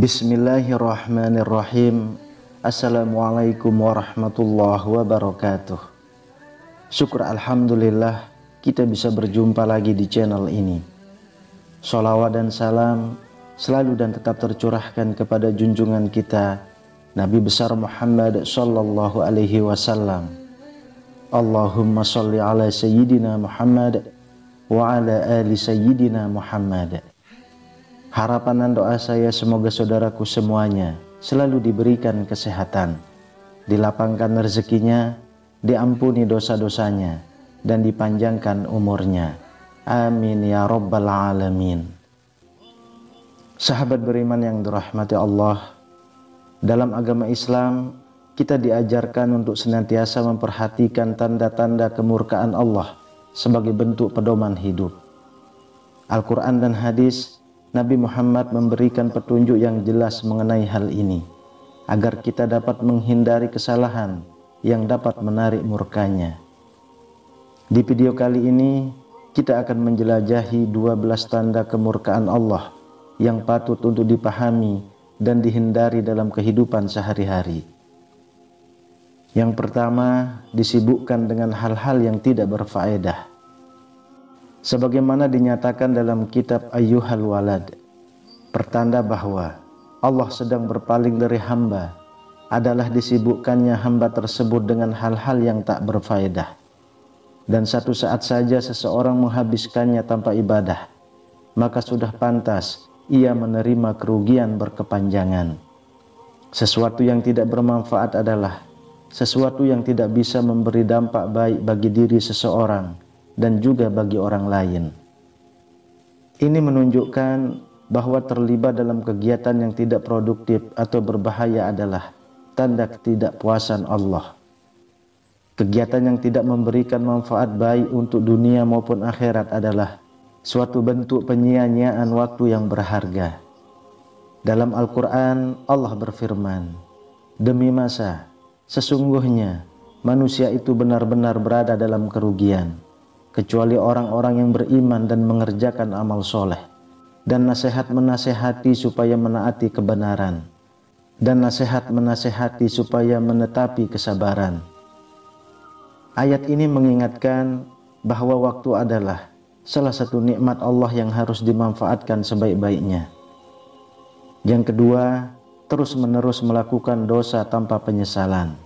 Bismillahirrahmanirrahim. Assalamualaikum warahmatullahi wabarakatuh. Syukur alhamdulillah kita bisa berjumpa lagi di channel ini. Sholawat dan salam selalu dan tetap tercurahkan kepada junjungan kita Nabi besar Muhammad sallallahu alaihi wasallam. Allahumma sholli ala sayyidina Muhammad wa ala ali sayyidina Muhammad. Harapan dan doa saya semoga saudaraku semuanya selalu diberikan kesehatan, dilapangkan rezekinya, diampuni dosa-dosanya, dan dipanjangkan umurnya. Amin ya rabbal alamin. Sahabat beriman yang dirahmati Allah, dalam agama Islam kita diajarkan untuk senantiasa memperhatikan tanda-tanda kemurkaan Allah sebagai bentuk pedoman hidup. Al-Quran dan hadis Nabi Muhammad memberikan petunjuk yang jelas mengenai hal ini, agar kita dapat menghindari kesalahan yang dapat menarik murkanya. Di video kali ini, kita akan menjelajahi 12 tanda kemurkaan Allah yang patut untuk dipahami dan dihindari dalam kehidupan sehari-hari. Yang pertama, disibukkan dengan hal-hal yang tidak berfaedah. Sebagaimana dinyatakan dalam kitab Ayyuhal Walad, pertanda bahwa Allah sedang berpaling dari hamba adalah disibukkannya hamba tersebut dengan hal-hal yang tak berfaedah. Dan satu saat saja seseorang menghabiskannya tanpa ibadah, maka sudah pantas ia menerima kerugian berkepanjangan. Sesuatu yang tidak bermanfaat adalah sesuatu yang tidak bisa memberi dampak baik bagi diri seseorang dan juga bagi orang lain. Ini menunjukkan bahwa terlibat dalam kegiatan yang tidak produktif atau berbahaya adalah tanda ketidakpuasan Allah. Kegiatan yang tidak memberikan manfaat baik untuk dunia maupun akhirat adalah suatu bentuk penyia-nyiaan waktu yang berharga. Dalam Al-Quran Allah berfirman, "Demi masa, sesungguhnya manusia itu benar-benar berada dalam kerugian, kecuali orang-orang yang beriman dan mengerjakan amal soleh, dan nasihat menasehati supaya menaati kebenaran, dan nasihat menasehati supaya menetapi kesabaran." Ayat ini mengingatkan bahwa waktu adalah salah satu nikmat Allah yang harus dimanfaatkan sebaik-baiknya. Yang kedua, terus-menerus melakukan dosa tanpa penyesalan.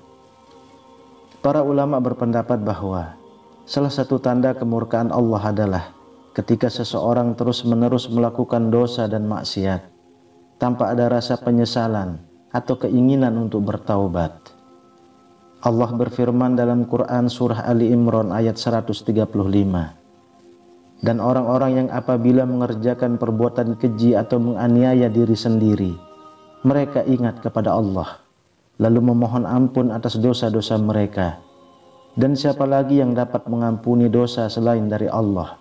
Para ulama berpendapat bahwa salah satu tanda kemurkaan Allah adalah ketika seseorang terus-menerus melakukan dosa dan maksiat tanpa ada rasa penyesalan atau keinginan untuk bertaubat. Allah berfirman dalam Quran surah Ali Imran ayat 135, "Dan orang-orang yang apabila mengerjakan perbuatan keji atau menganiaya diri sendiri, mereka ingat kepada Allah, lalu memohon ampun atas dosa-dosa mereka. Dan siapa lagi yang dapat mengampuni dosa selain dari Allah?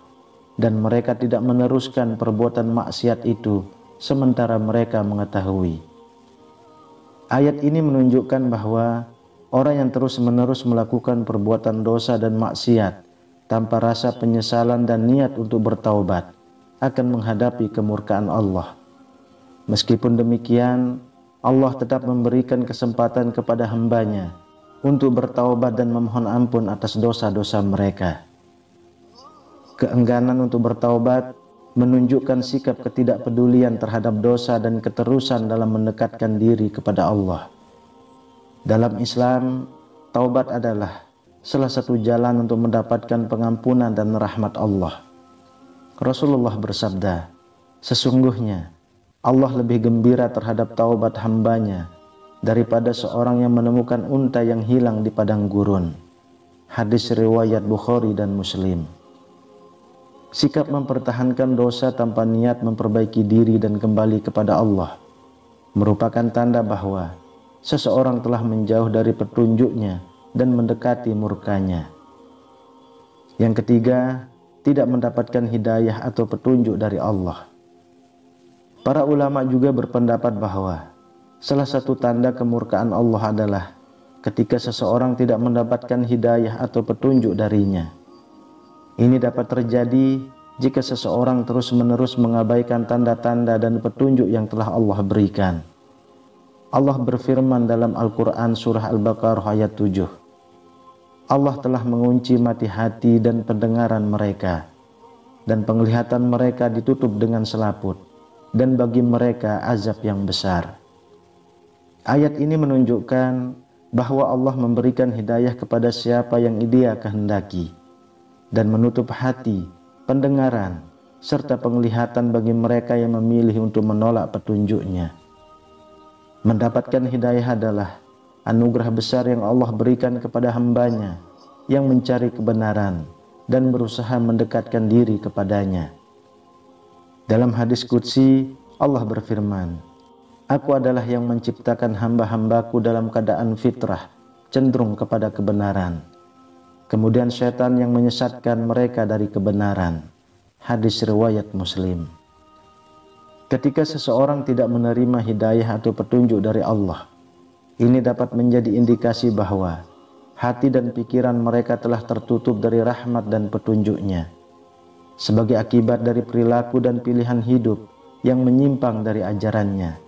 Dan mereka tidak meneruskan perbuatan maksiat itu sementara mereka mengetahui." Ayat ini menunjukkan bahwa orang yang terus-menerus melakukan perbuatan dosa dan maksiat tanpa rasa penyesalan dan niat untuk bertaubat akan menghadapi kemurkaan Allah. Meskipun demikian, Allah tetap memberikan kesempatan kepada hambanya untuk bertaubat dan memohon ampun atas dosa-dosa mereka. Keengganan untuk bertaubat menunjukkan sikap ketidakpedulian terhadap dosa dan keterusan dalam mendekatkan diri kepada Allah. Dalam Islam, taubat adalah salah satu jalan untuk mendapatkan pengampunan dan rahmat Allah. Rasulullah bersabda, "Sesungguhnya Allah lebih gembira terhadap taubat hambanya daripada seorang yang menemukan unta yang hilang di padang gurun." Hadis riwayat Bukhari dan Muslim. Sikap mempertahankan dosa tanpa niat memperbaiki diri dan kembali kepada Allah merupakan tanda bahwa seseorang telah menjauh dari petunjuknya dan mendekati murkanya. Yang ketiga, tidak mendapatkan hidayah atau petunjuk dari Allah. Para ulama juga berpendapat bahwa salah satu tanda kemurkaan Allah adalah ketika seseorang tidak mendapatkan hidayah atau petunjuk darinya. Ini dapat terjadi jika seseorang terus-menerus mengabaikan tanda-tanda dan petunjuk yang telah Allah berikan. Allah berfirman dalam Al-Quran surah Al-Baqarah ayat 7. Allah telah mengunci mati hati dan pendengaran mereka, dan penglihatan mereka ditutup dengan selaput, dan bagi mereka azab yang besar. Ayat ini menunjukkan bahwa Allah memberikan hidayah kepada siapa yang Dia kehendaki, dan menutup hati, pendengaran, serta penglihatan bagi mereka yang memilih untuk menolak petunjuk-Nya. Mendapatkan hidayah adalah anugerah besar yang Allah berikan kepada hamba-Nya yang mencari kebenaran dan berusaha mendekatkan diri kepadanya. Dalam hadis qudsi, Allah berfirman, "Aku adalah yang menciptakan hamba-hambaku dalam keadaan fitrah, cenderung kepada kebenaran. Kemudian setan yang menyesatkan mereka dari kebenaran." Hadis riwayat Muslim. Ketika seseorang tidak menerima hidayah atau petunjuk dari Allah, ini dapat menjadi indikasi bahwa hati dan pikiran mereka telah tertutup dari rahmat dan petunjuk-Nya, sebagai akibat dari perilaku dan pilihan hidup yang menyimpang dari ajaran-Nya.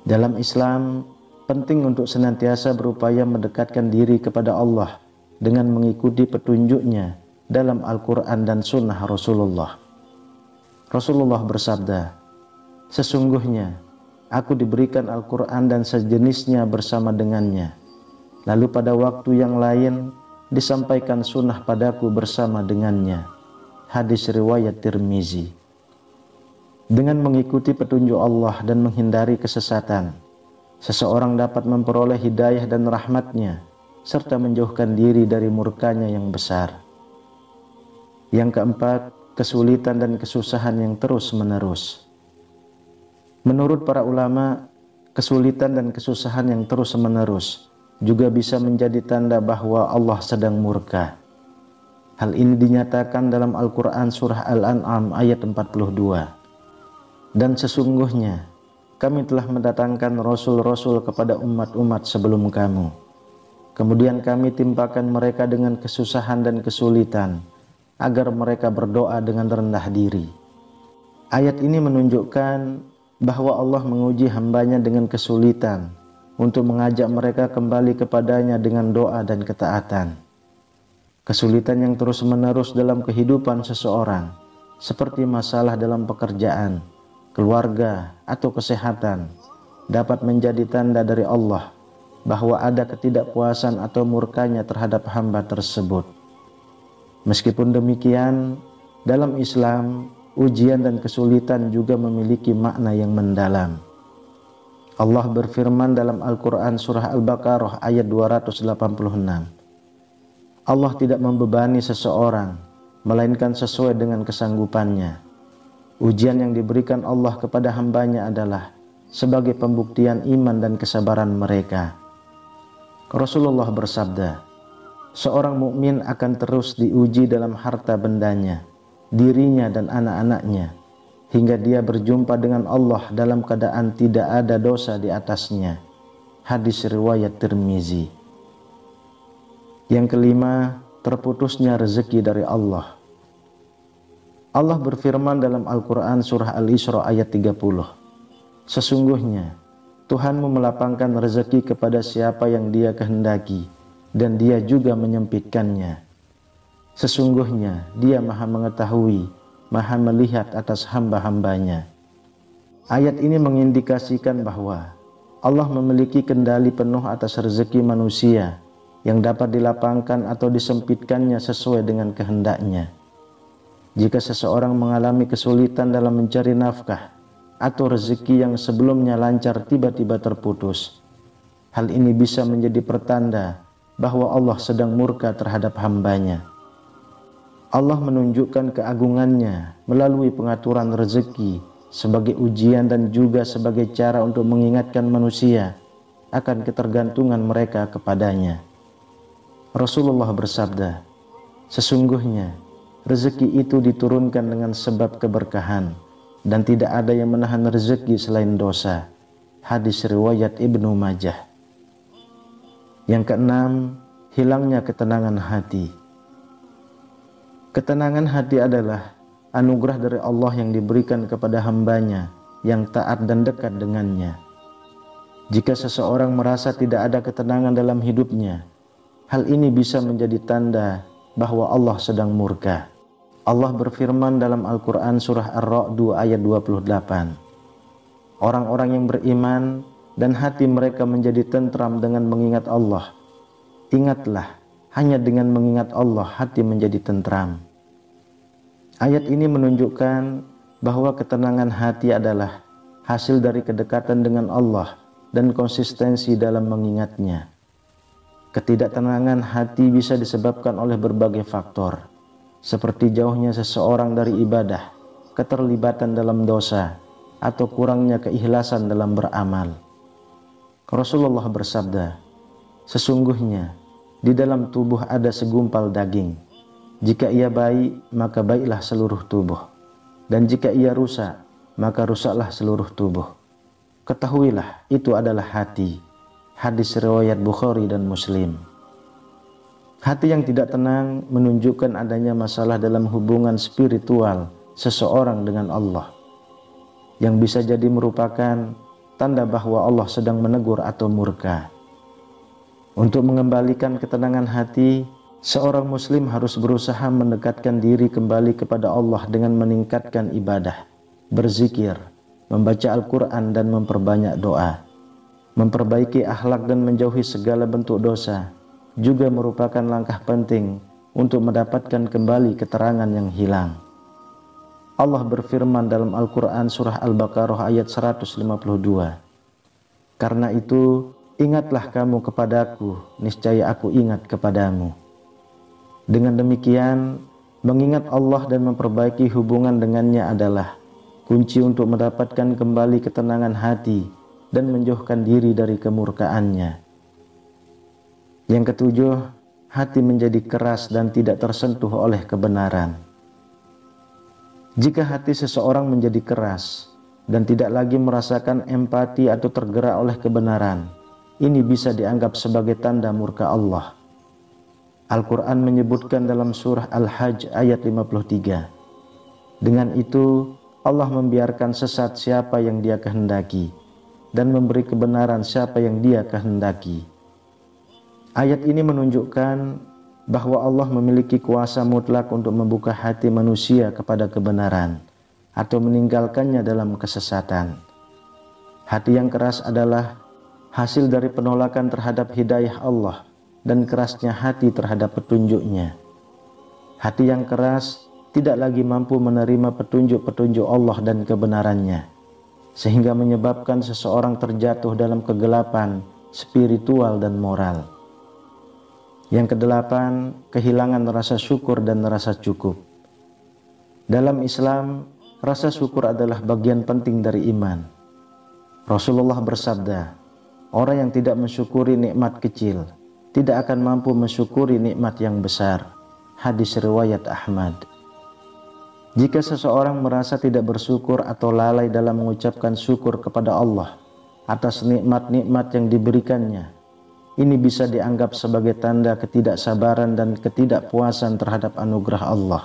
Dalam Islam, penting untuk senantiasa berupaya mendekatkan diri kepada Allah dengan mengikuti petunjuk-Nya dalam Al-Quran dan Sunnah Rasulullah. Rasulullah bersabda, "Sesungguhnya aku diberikan Al-Quran dan sejenisnya bersama dengannya. Lalu pada waktu yang lain disampaikan sunnah padaku bersama dengannya." Hadis riwayat Tirmizi. Dengan mengikuti petunjuk Allah dan menghindari kesesatan, seseorang dapat memperoleh hidayah dan rahmat-Nya, serta menjauhkan diri dari murka-Nya yang besar. Yang keempat, kesulitan dan kesusahan yang terus-menerus. Menurut para ulama, kesulitan dan kesusahan yang terus-menerus juga bisa menjadi tanda bahwa Allah sedang murka. Hal ini dinyatakan dalam Al-Quran surah Al-An'am ayat 42. "Dan sesungguhnya kami telah mendatangkan rasul-rasul kepada umat-umat sebelum kamu. Kemudian kami timpakan mereka dengan kesusahan dan kesulitan, agar mereka berdoa dengan rendah diri." Ayat ini menunjukkan bahwa Allah menguji hamba-Nya dengan kesulitan untuk mengajak mereka kembali kepadanya dengan doa dan ketaatan. Kesulitan yang terus-menerus dalam kehidupan seseorang, seperti masalah dalam pekerjaan, keluarga, atau kesehatan, dapat menjadi tanda dari Allah bahwa ada ketidakpuasan atau murka-Nya terhadap hamba tersebut. Meskipun demikian, dalam Islam, ujian dan kesulitan juga memiliki makna yang mendalam. Allah berfirman dalam Al-Quran surah Al-Baqarah ayat 286. Allah tidak membebani seseorang, melainkan sesuai dengan kesanggupannya. Ujian yang diberikan Allah kepada hamba-Nya adalah sebagai pembuktian iman dan kesabaran mereka. Rasulullah bersabda, "Seorang mukmin akan terus diuji dalam harta bendanya, dirinya dan anak-anaknya, hingga dia berjumpa dengan Allah dalam keadaan tidak ada dosa di atasnya." Hadis riwayat Tirmizi. Yang kelima, terputusnya rezeki dari Allah. Allah berfirman dalam Al-Quran surah Al-Isra ayat 30. "Sesungguhnya Tuhanmu melapangkan rezeki kepada siapa yang Dia kehendaki, dan Dia juga menyempitkannya. Sesungguhnya Dia Maha mengetahui, Maha melihat atas hamba-hamba-Nya." Ayat ini mengindikasikan bahwa Allah memiliki kendali penuh atas rezeki manusia yang dapat dilapangkan atau disempitkannya sesuai dengan kehendak-Nya. Jika seseorang mengalami kesulitan dalam mencari nafkah atau rezeki yang sebelumnya lancar tiba-tiba terputus, hal ini bisa menjadi pertanda bahwa Allah sedang murka terhadap hamba-Nya. Allah menunjukkan keagungan-Nya melalui pengaturan rezeki sebagai ujian dan juga sebagai cara untuk mengingatkan manusia akan ketergantungan mereka kepadanya. Rasulullah bersabda, "Sesungguhnya rezeki itu diturunkan dengan sebab keberkahan, dan tidak ada yang menahan rezeki selain dosa." Hadis riwayat Ibnu Majah. Yang keenam, hilangnya ketenangan hati. Ketenangan hati adalah anugerah dari Allah yang diberikan kepada hambanya yang taat dan dekat dengannya. Jika seseorang merasa tidak ada ketenangan dalam hidupnya, hal ini bisa menjadi tanda bahwa Allah sedang murka. Allah berfirman dalam Al-Quran surah Ar-Ra'd ayat 28, orang-orang yang beriman dan hati mereka menjadi tentram dengan mengingat Allah. Ingatlah, hanya dengan mengingat Allah hati menjadi tentram. Ayat ini menunjukkan bahwa ketenangan hati adalah hasil dari kedekatan dengan Allah dan konsistensi dalam mengingatnya. Ketidaktenangan hati bisa disebabkan oleh berbagai faktor, seperti jauhnya seseorang dari ibadah, keterlibatan dalam dosa, atau kurangnya keikhlasan dalam beramal. Rasulullah bersabda, sesungguhnya di dalam tubuh ada segumpal daging. Jika ia baik, maka baiklah seluruh tubuh. Dan jika ia rusak, maka rusaklah seluruh tubuh. Ketahuilah, itu adalah hati. Hadis riwayat Bukhari dan Muslim. Hati yang tidak tenang menunjukkan adanya masalah dalam hubungan spiritual seseorang dengan Allah, yang bisa jadi merupakan tanda bahwa Allah sedang menegur atau murka. Untuk mengembalikan ketenangan hati, seorang muslim harus berusaha mendekatkan diri kembali kepada Allah dengan meningkatkan ibadah, berzikir, membaca Al-Quran dan memperbanyak doa. Memperbaiki akhlak dan menjauhi segala bentuk dosa juga merupakan langkah penting untuk mendapatkan kembali keterangan yang hilang. Allah berfirman dalam Al-Quran surah Al-Baqarah ayat 152, karena itu ingatlah kamu kepadaku, niscaya aku ingat kepadamu. Dengan demikian, mengingat Allah dan memperbaiki hubungan dengannya adalah kunci untuk mendapatkan kembali ketenangan hati dan menjauhkan diri dari kemurkaannya. Yang ketujuh, hati menjadi keras dan tidak tersentuh oleh kebenaran. Jika hati seseorang menjadi keras dan tidak lagi merasakan empati atau tergerak oleh kebenaran, ini bisa dianggap sebagai tanda murka Allah. Al-Quran menyebutkan dalam surah Al-Hajj ayat 53, dengan itu Allah membiarkan sesat siapa yang Dia kehendaki dan memberi kebenaran siapa yang Dia kehendaki. Ayat ini menunjukkan bahwa Allah memiliki kuasa mutlak untuk membuka hati manusia kepada kebenaran atau meninggalkannya dalam kesesatan. Hati yang keras adalah hasil dari penolakan terhadap hidayah Allah dan kerasnya hati terhadap petunjuknya. Hati yang keras tidak lagi mampu menerima petunjuk-petunjuk Allah dan kebenarannya, sehingga menyebabkan seseorang terjatuh dalam kegelapan spiritual dan moral. Yang kedelapan, kehilangan rasa syukur dan rasa cukup. Dalam Islam, rasa syukur adalah bagian penting dari iman. Rasulullah bersabda, orang yang tidak mensyukuri nikmat kecil tidak akan mampu mensyukuri nikmat yang besar. Hadis riwayat Ahmad. Jika seseorang merasa tidak bersyukur atau lalai dalam mengucapkan syukur kepada Allah atas nikmat-nikmat yang diberikannya, ini bisa dianggap sebagai tanda ketidaksabaran dan ketidakpuasan terhadap anugerah Allah.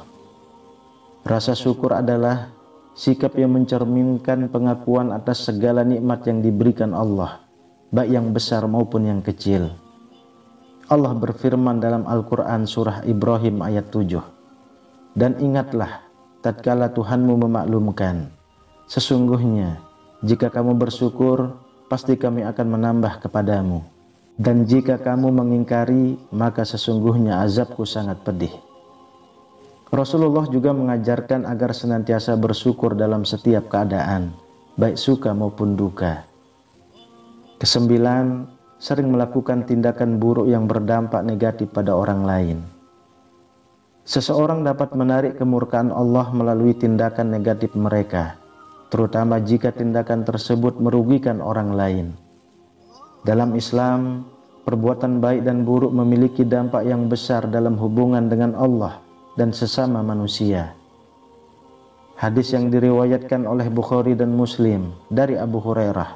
Rasa syukur adalah sikap yang mencerminkan pengakuan atas segala nikmat yang diberikan Allah, baik yang besar maupun yang kecil. Allah berfirman dalam Al-Quran surah Ibrahim ayat 7, dan ingatlah tatkala Tuhanmu memaklumkan, sesungguhnya jika kamu bersyukur, pasti kami akan menambah kepadamu. Dan jika kamu mengingkari, maka sesungguhnya azabku sangat pedih. Rasulullah juga mengajarkan agar senantiasa bersyukur dalam setiap keadaan, baik suka maupun duka. Kesembilan, sering melakukan tindakan buruk yang berdampak negatif pada orang lain. Seseorang dapat menarik kemurkaan Allah melalui tindakan negatif mereka, terutama jika tindakan tersebut merugikan orang lain. Dalam Islam, perbuatan baik dan buruk memiliki dampak yang besar dalam hubungan dengan Allah dan sesama manusia. Hadis yang diriwayatkan oleh Bukhari dan Muslim dari Abu Hurairah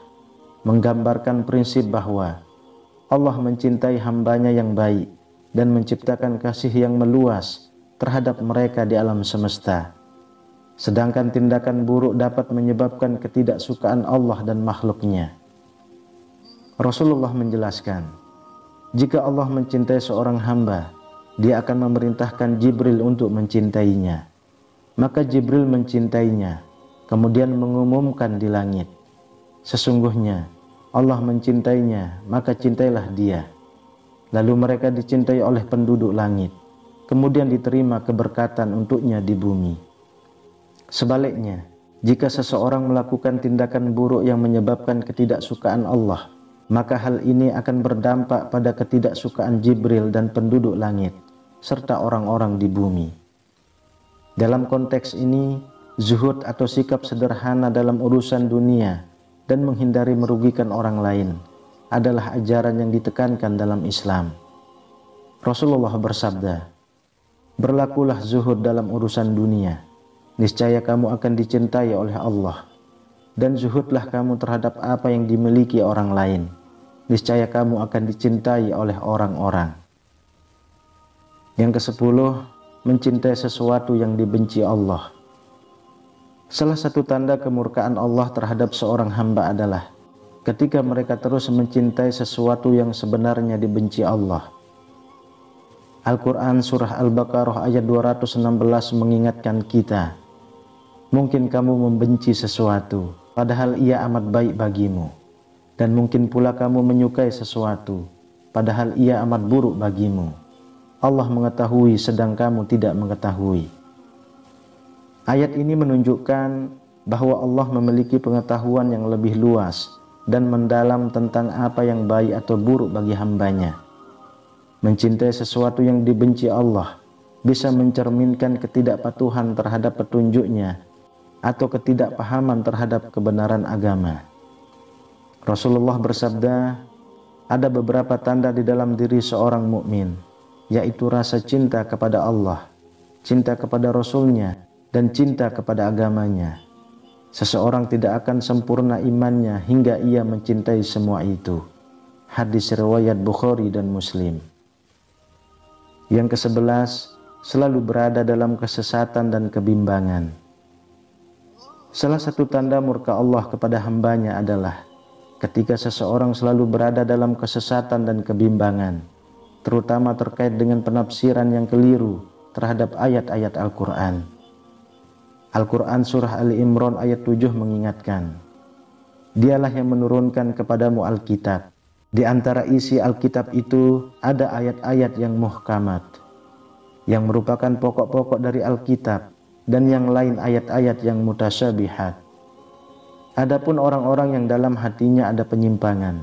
menggambarkan prinsip bahwa Allah mencintai hambanya yang baik dan menciptakan kasih yang meluas terhadap mereka di alam semesta. sedangkan tindakan buruk dapat menyebabkan ketidaksukaan Allah dan makhluknya. Rasulullah menjelaskan, jika Allah mencintai seorang hamba, Dia akan memerintahkan Jibril untuk mencintainya. Maka Jibril mencintainya, kemudian mengumumkan di langit, sesungguhnya Allah mencintainya, maka cintailah dia. Lalu mereka dicintai oleh penduduk langit, kemudian diterima keberkatan untuknya di bumi. Sebaliknya, jika seseorang melakukan tindakan buruk yang menyebabkan ketidaksukaan Allah, maka hal ini akan berdampak pada ketidaksukaan Jibril dan penduduk langit, serta orang-orang di bumi. Dalam konteks ini, zuhud atau sikap sederhana dalam urusan dunia dan menghindari merugikan orang lain adalah ajaran yang ditekankan dalam Islam. Rasulullah bersabda, berlakulah zuhud dalam urusan dunia, niscaya kamu akan dicintai oleh Allah, dan zuhudlah kamu terhadap apa yang dimiliki orang lain, niscaya kamu akan dicintai oleh orang-orang. Yang ke-10, mencintai sesuatu yang dibenci Allah. Salah satu tanda kemurkaan Allah terhadap seorang hamba adalah ketika mereka terus mencintai sesuatu yang sebenarnya dibenci Allah. Al-Quran Surah Al-Baqarah ayat 216 mengingatkan kita, mungkin kamu membenci sesuatu, padahal ia amat baik bagimu. Dan mungkin pula kamu menyukai sesuatu, padahal ia amat buruk bagimu. Allah mengetahui sedang kamu tidak mengetahui. Ayat ini menunjukkan bahwa Allah memiliki pengetahuan yang lebih luas dan mendalam tentang apa yang baik atau buruk bagi hambanya. Mencintai sesuatu yang dibenci Allah bisa mencerminkan ketidakpatuhan terhadap petunjuknya atau ketidakpahaman terhadap kebenaran agama. Rasulullah bersabda, ada beberapa tanda di dalam diri seorang mukmin, yaitu rasa cinta kepada Allah, cinta kepada Rasulnya, dan cinta kepada agamanya. Seseorang tidak akan sempurna imannya hingga ia mencintai semua itu. Hadis riwayat Bukhari dan Muslim. Yang ke-11, selalu berada dalam kesesatan dan kebimbangan. Salah satu tanda murka Allah kepada hambanya adalah ketika seseorang selalu berada dalam kesesatan dan kebimbangan, terutama terkait dengan penafsiran yang keliru terhadap ayat-ayat Al-Quran. Al-Quran Surah Ali Imran ayat 7 mengingatkan, Dialah yang menurunkan kepadamu Alkitab. Di antara isi Alkitab itu ada ayat-ayat yang muhkamat, yang merupakan pokok-pokok dari Alkitab, dan yang lain ayat-ayat yang mutasyabihat. Adapun orang-orang yang dalam hatinya ada penyimpangan,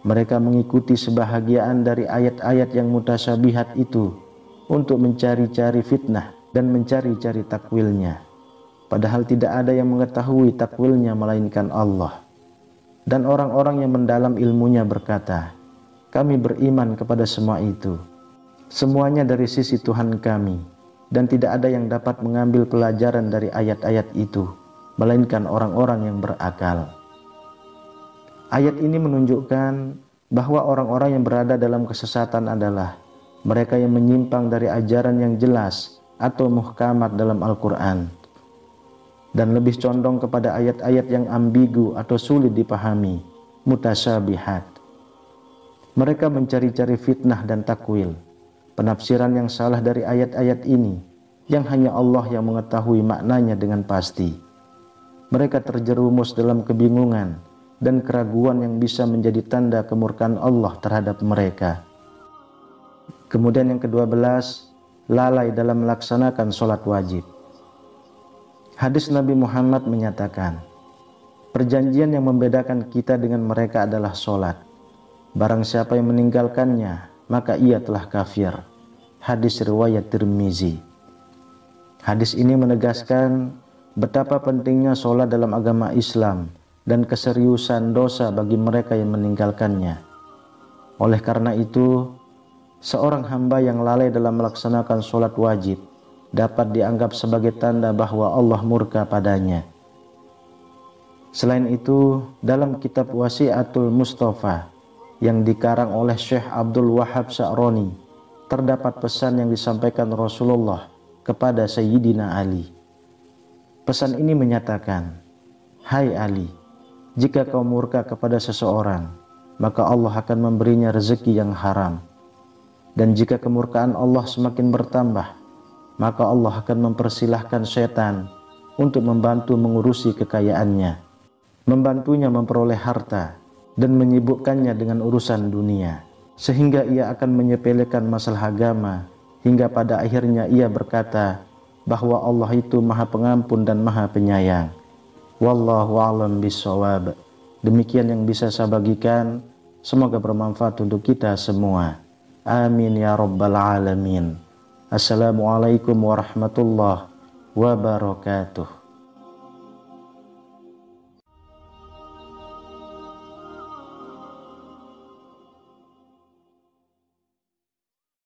mereka mengikuti sebahagian dari ayat-ayat yang mutasyabihat itu untuk mencari-cari fitnah dan mencari-cari takwilnya. Padahal tidak ada yang mengetahui takwilnya melainkan Allah. Dan orang-orang yang mendalam ilmunya berkata, kami beriman kepada semua itu. Semuanya dari sisi Tuhan kami, dan tidak ada yang dapat mengambil pelajaran dari ayat-ayat itu, melainkan orang-orang yang berakal. Ayat ini menunjukkan bahwa orang-orang yang berada dalam kesesatan adalah mereka yang menyimpang dari ajaran yang jelas atau muhkamat dalam Al-Quran, dan lebih condong kepada ayat-ayat yang ambigu atau sulit dipahami, mutasyabihat. Mereka mencari-cari fitnah dan takwil, penafsiran yang salah dari ayat-ayat ini, yang hanya Allah yang mengetahui maknanya dengan pasti. Mereka terjerumus dalam kebingungan dan keraguan yang bisa menjadi tanda kemurkaan Allah terhadap mereka. Kemudian yang ke-12, lalai dalam melaksanakan sholat wajib. Hadis Nabi Muhammad menyatakan, perjanjian yang membedakan kita dengan mereka adalah sholat. Barang siapa yang meninggalkannya, maka ia telah kafir. Hadis riwayat Tirmizi. Hadis ini menegaskan betapa pentingnya sholat dalam agama Islam dan keseriusan dosa bagi mereka yang meninggalkannya. Oleh karena itu, seorang hamba yang lalai dalam melaksanakan sholat wajib dapat dianggap sebagai tanda bahwa Allah murka padanya. Selain itu, dalam kitab Wasi'atul Mustafa yang dikarang oleh Syekh Abdul Wahab Sa'roni, terdapat pesan yang disampaikan Rasulullah kepada Sayyidina Ali. Pesan ini menyatakan, "Hai Ali, jika kau murka kepada seseorang, maka Allah akan memberinya rezeki yang haram. Dan jika kemurkaan Allah semakin bertambah, maka Allah akan mempersilahkan setan untuk membantu mengurusi kekayaannya, membantunya memperoleh harta, dan menyibukkannya dengan urusan dunia, sehingga ia akan menyepelekan masalah agama, hingga pada akhirnya ia berkata bahwa Allah itu Maha Pengampun dan Maha Penyayang. Wallahu a'lam bishawab." Demikian yang bisa saya bagikan, semoga bermanfaat untuk kita semua. Amin ya rabbal alamin. Assalamualaikum warahmatullahi wabarakatuh.